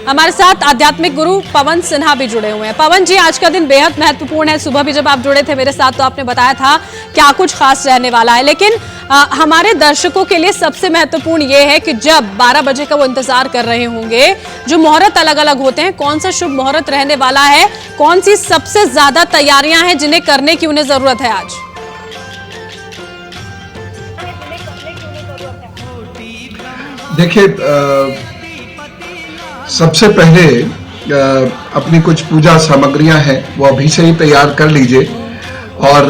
हमारे साथ आध्यात्मिक गुरु पवन सिन्हा भी जुड़े हुए हैं। पवन जी, आज का दिन बेहद महत्वपूर्ण है। सुबह भी जब आप जुड़े थे मेरे साथ तो आपने बताया था क्या कुछ खास रहने वाला है, लेकिन हमारे दर्शकों के लिए सबसे महत्वपूर्ण ये है कि जब 12 बजे का वो इंतजार कर रहे होंगे, जो मुहूर्त अलग अलग होते हैं, कौन सा शुभ मुहूर्त रहने वाला है, कौन सी सबसे ज्यादा तैयारियां हैं जिन्हें करने की उन्हें जरूरत है आज? देखिए, सबसे पहले अपनी कुछ पूजा सामग्रियां हैं वो अभी से ही तैयार कर लीजिए। और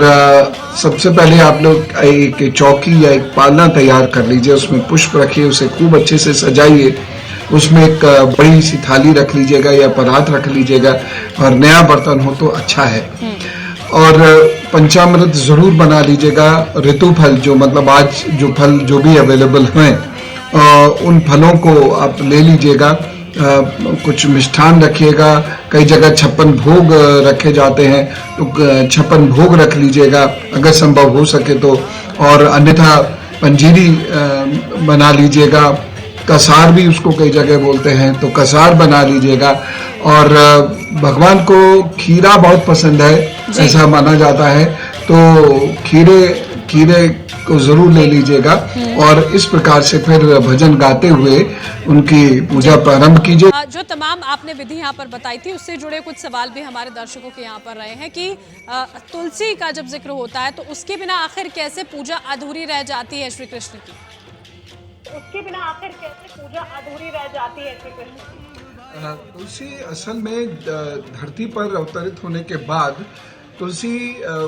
सबसे पहले आप लोग एक चौकी या एक पालना तैयार कर लीजिए, उसमें पुष्प रखिए, उसे खूब अच्छे से सजाइए। उसमें एक बड़ी सी थाली रख लीजिएगा या परात रख लीजिएगा, और नया बर्तन हो तो अच्छा है। और पंचामृत जरूर बना लीजिएगा। ऋतु फल, जो मतलब आज जो फल जो भी अवेलेबल हैं, उन फलों को आप ले लीजिएगा। कुछ मिष्ठान रखिएगा। कई जगह 56 भोग रखे जाते हैं, तो 56 भोग रख लीजिएगा अगर संभव हो सके तो। और अन्यथा पंजीरी बना लीजिएगा। कसार भी उसको कई जगह बोलते हैं, तो कसार बना लीजिएगा। और भगवान को खीरा बहुत पसंद है, ऐसा माना जाता है, तो खीरे को जरूर ले लीजिएगा। और इस प्रकार से फिर भजन गाते हुए उनकी पूजा प्रारंभ कीजिए। जो तमाम आपने विधि यहाँ पर बताई थी, उससे जुड़े कुछ सवाल भी हमारे दर्शकों के यहाँ पर रहे हैं कि तुलसी का जब जिक्र होता है तो उसके बिना आखिर कैसे पूजा अधूरी रह जाती है श्री कृष्ण की? उसके बिना आखिर कैसे पूजा अधूरी रह जाती है श्री कृष्ण की? तुलसी असल में धरती पर अवतरित होने के बाद तुलसी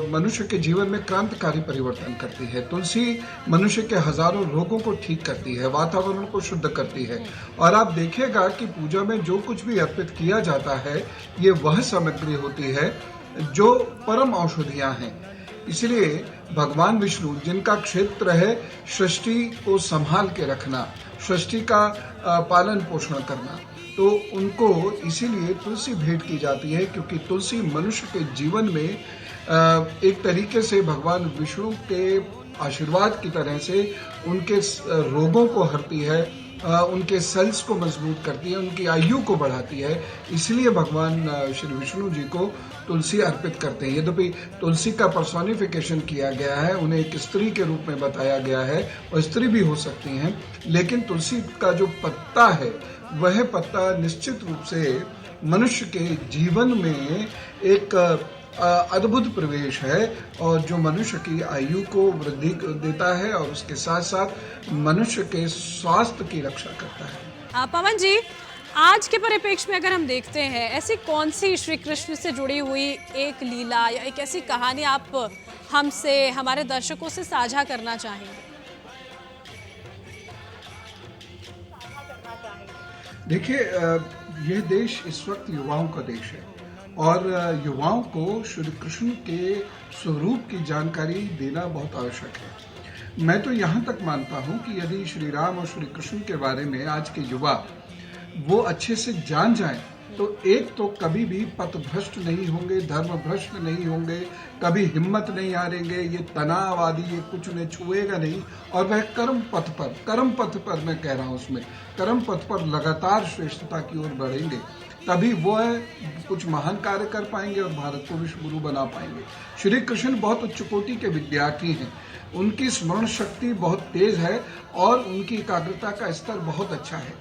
मनुष्य के जीवन में क्रांतिकारी परिवर्तन करती है। तुलसी मनुष्य के हजारों रोगों को ठीक करती है, वातावरण को शुद्ध करती है। और आप देखिएगा कि पूजा में जो कुछ भी अर्पित किया जाता है, ये वह सामग्री होती है जो परम औषधियां हैं। इसलिए भगवान विष्णु, जिनका क्षेत्र है सृष्टि को संभाल के रखना, सृष्टि का पालन पोषण करना, तो उनको इसीलिए तुलसी भेंट की जाती है, क्योंकि तुलसी मनुष्य के जीवन में एक तरीके से भगवान विष्णु के आशीर्वाद की तरह से उनके रोगों को हरती है, उनके सेल्स को मजबूत करती है, उनकी आयु को बढ़ाती है। इसलिए भगवान श्री विष्णु जी को तुलसी अर्पित करते हैं। यद्यपि तुलसी का पर्सोनिफिकेशन किया गया है, उन्हें एक स्त्री के रूप में बताया गया है, और स्त्री भी हो सकती हैं, लेकिन तुलसी का जो पत्ता है वह पत्ता निश्चित रूप से मनुष्य के जीवन में एक अद्भुत प्रवेश है, और जो मनुष्य की आयु को वृद्धि देता है और उसके साथ साथ मनुष्य के स्वास्थ्य की रक्षा करता है। पवन जी, आज के परिप्रेक्ष्य में अगर हम देखते हैं, ऐसी कौन सी श्री कृष्ण से जुड़ी हुई एक लीला या एक ऐसी कहानी आप हमसे, हमारे दर्शकों से साझा करना चाहेंगे? देखिए, यह देश इस वक्त युवाओं का देश है, और युवाओं को श्री कृष्ण के स्वरूप की जानकारी देना बहुत आवश्यक है। मैं तो यहाँ तक मानता हूँ कि यदि श्री राम और श्री कृष्ण के बारे में आज के युवा वो अच्छे से जान जाएं, तो एक तो कभी भी पथभ्रष्ट नहीं होंगे, धर्म भ्रष्ट नहीं होंगे, कभी हिम्मत नहीं हारेंगे, ये तनाव आदि ये कुछ उन्हें छुएगा नहीं, और वह कर्म पथ पर मैं कह रहा हूँ, उसमें कर्म पथ पर लगातार श्रेष्ठता की ओर बढ़ेंगे। तभी वह कुछ महान कार्य कर पाएंगे और भारत को विश्व गुरु बना पाएंगे। श्री कृष्ण बहुत उच्च कोटि के विद्यार्थी हैं, उनकी स्मरण शक्ति बहुत तेज है और उनकी एकाग्रता का स्तर बहुत अच्छा है।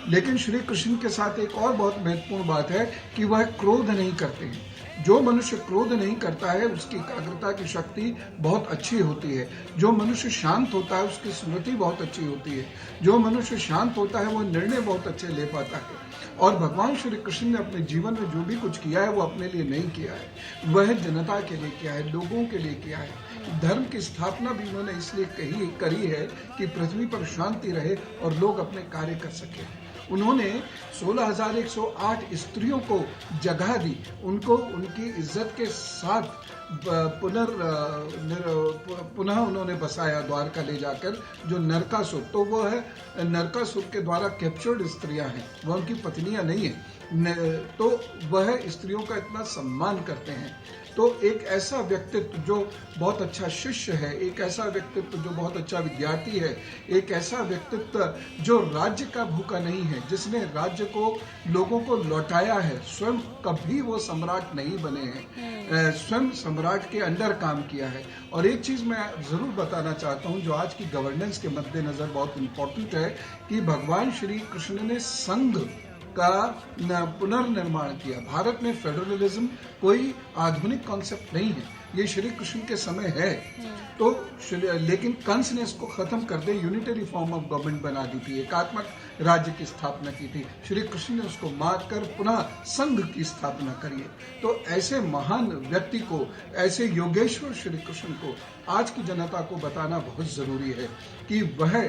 लेकिन श्री कृष्ण के साथ एक और बहुत महत्वपूर्ण बात है कि वह क्रोध नहीं करते हैं। जो मनुष्य क्रोध नहीं करता है उसकी एकाग्रता की शक्ति बहुत अच्छी होती है। जो मनुष्य शांत होता है उसकी स्मृति बहुत अच्छी होती है। जो मनुष्य शांत होता है वो निर्णय बहुत अच्छे ले पाता है। और भगवान श्री कृष्ण ने अपने जीवन में जो भी कुछ किया है वो अपने लिए नहीं किया है, वह जनता के लिए किया है, लोगों के लिए किया है। धर्म की स्थापना भी उन्होंने इसलिए करी है कि पृथ्वी पर शांति रहे और लोग अपने कार्य कर सके। उन्होंने 16,108 स्त्रियों को जगह दी, उनको उनकी इज्जत के साथ पुनः उन्होंने बसाया द्वारका ले जाकर। जो नरकासुर, तो वो है नरकासुर के द्वारा कैप्चर्ड स्त्रियां हैं, वह उनकी पत्नियां नहीं है, तो वह स्त्रियों का इतना सम्मान करते हैं। तो एक ऐसा व्यक्तित्व जो बहुत अच्छा शिष्य है, एक ऐसा व्यक्तित्व जो बहुत अच्छा विद्यार्थी है, एक ऐसा व्यक्तित्व जो राज्य का भूखा नहीं है, जिसने राज्य को, लोगों को लौटाया है, स्वयं कभी वो सम्राट नहीं बने हैं, स्वयं सम्राट के अंडर काम किया है। और एक चीज मैं जरूर बताना चाहता हूं जो आज की गवर्नेंस के मद्देनजर बहुत इंपॉर्टेंट है कि भगवान श्री कृष्ण ने संघ का पुनर्निर्माण किया। भारत में फेडरलिज्म कोई आधुनिक कॉन्सेप्ट नहीं है, ये श्री कृष्ण के समय है। तो लेकिन कंस ने इसको खत्म कर दे, यूनिटरी फॉर्म ऑफ गवर्नमेंट बना दी थी, एकात्मक राज्य की स्थापना की थी। श्री कृष्ण ने उसको मार कर पुनः संघ की स्थापना करी है। तो ऐसे महान व्यक्ति को, ऐसे योगेश्वर श्री कृष्ण को आज की जनता को बताना बहुत जरूरी है कि वह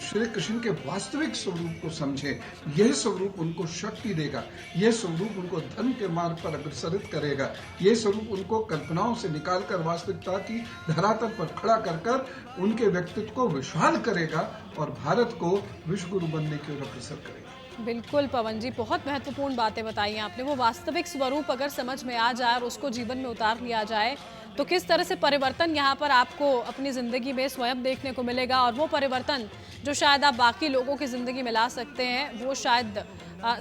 श्री कृष्ण के वास्तविक स्वरूप को समझे। यह स्वरूप उनको शक्ति देगा, यह स्वरूप उनको धर्म के मार्ग पर अग्रसरित करेगा, यह स्वरूप उनको कल्पनाओं से निकालकर वास्तविकता की धरातल पर खड़ा कर उनके व्यक्तित्व को विशाल करेगा और भारत को विश्व गुरु बनने की ओर अग्रसर करेगा। बिल्कुल पवन जी, बहुत महत्वपूर्ण बातें बताई आपने। वो वास्तविक स्वरूप अगर समझ में आ जाए और उसको जीवन में उतार लिया जाए तो किस तरह से परिवर्तन यहाँ पर आपको अपनी ज़िंदगी में स्वयं देखने को मिलेगा, और वो परिवर्तन जो शायद आप बाकी लोगों की ज़िंदगी में ला सकते हैं वो शायद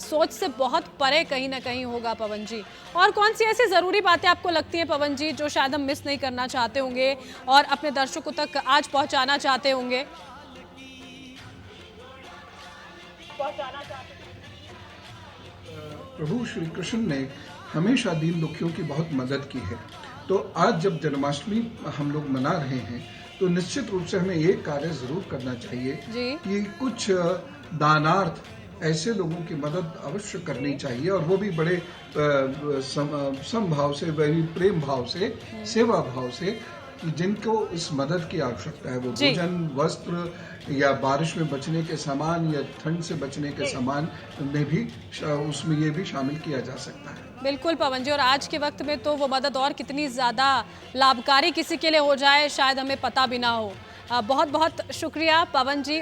सोच से बहुत परे कहीं ना कहीं होगा। पवन जी, और कौन सी ऐसी ज़रूरी बातें आपको लगती हैं पवन जी जो शायद हम मिस नहीं करना चाहते होंगे और अपने दर्शकों तक आज पहुँचाना चाहते होंगे? प्रभु श्री कृष्ण ने हमेशा दीन दुखियों की बहुत मदद की है। तो आज जब जन्माष्टमी हम लोग मना रहे हैं तो निश्चित रूप से हमें एक कार्य जरूर करना चाहिए कि कुछ दानार्थ ऐसे लोगों की मदद अवश्य करनी चाहिए, और वो भी बड़े समभाव से, बड़ी प्रेम भाव से, सेवा भाव से, कि जिनको इस मदद की आवश्यकता है। वो भोजन, वस्त्र या बारिश में बचने के सामान या ठंड से बचने के सामान में भी उसमें ये भी शामिल किया जा सकता है। बिल्कुल पवन जी, और आज के वक्त में तो वो मदद और कितनी ज़्यादा लाभकारी किसी के लिए हो जाए शायद हमें पता भी ना हो। बहुत बहुत शुक्रिया पवन जी।